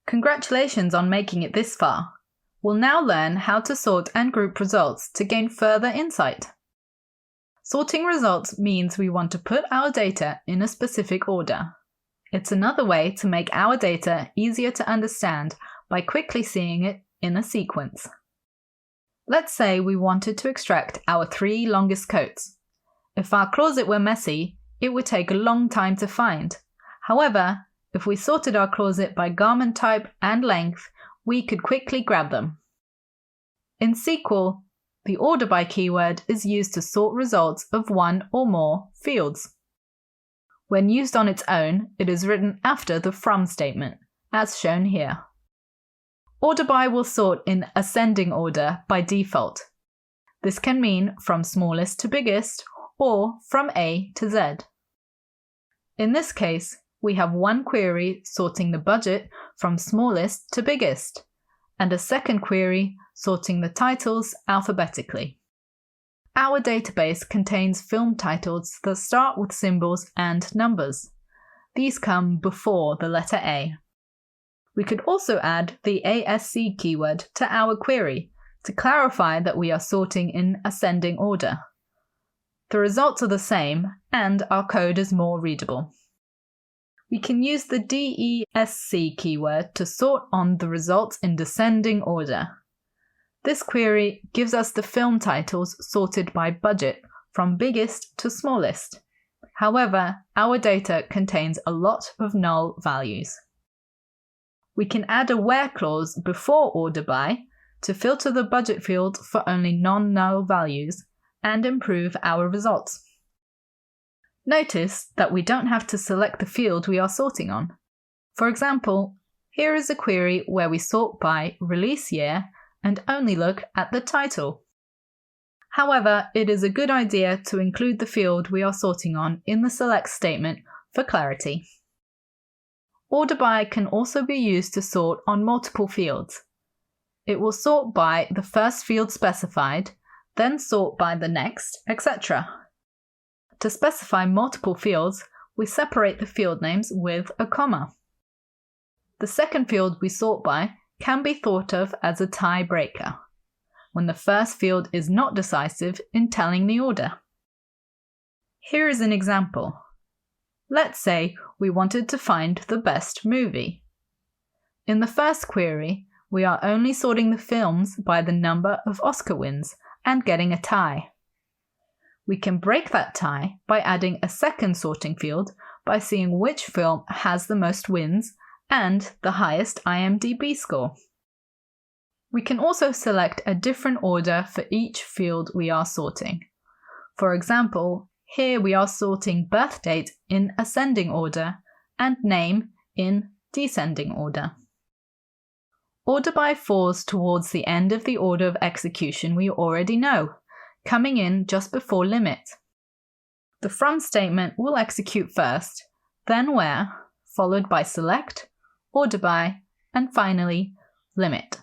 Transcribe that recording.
Congratulations on making it this far. We'll now learn how to sort and group results to gain further insight. Sorting results means we want to put our data in a specific order. It's another way to make our data easier to understand by quickly seeing it in a sequence. Let's say we wanted to extract our 3 longest coats. If our closet were messy, it would take a long time to find. However, if we sorted our closet by garment type and length, we could quickly grab them. In SQL, the order by keyword is used to sort results of one or more fields. When used on its own, it is written after the from statement, as shown here. Order by will sort in ascending order by default. This can mean from smallest to biggest or from A to Z. In this case, we have one query sorting the budget from smallest to biggest, and a second query sorting the titles alphabetically. Our database contains film titles that start with symbols and numbers. These come before the letter A. We could also add the ASC keyword to our query to clarify that we are sorting in ascending order. The results are the same, and our code is more readable. We can use the DESC keyword to sort on the results in descending order. This query gives us the film titles sorted by budget from biggest to smallest. However, our data contains a lot of null values. We can add a where clause before order by to filter the budget field for only non-null values and improve our results. Notice that we don't have to select the field we are sorting on. For example, here is a query where we sort by release year and only look at the title. However, it is a good idea to include the field we are sorting on in the select statement for clarity. Order by can also be used to sort on multiple fields. It will sort by the first field specified, then sort by the next, etc. To specify multiple fields, we separate the field names with a comma. The second field we sort by can be thought of as a tiebreaker, when the first field is not decisive in telling the order. Here is an example. Let's say we wanted to find the best movie. In the first query, we are only sorting the films by the number of Oscar wins and getting a tie. We can break that tie by adding a second sorting field by seeing which film has the most wins and the highest IMDb score. We can also select a different order for each field we are sorting. For example, here we are sorting birth date in ascending order and name in descending order. Order by falls towards the end of the order of execution we already know, coming in just before limit. The from statement will execute first, then where, followed by select, order by, and finally limit.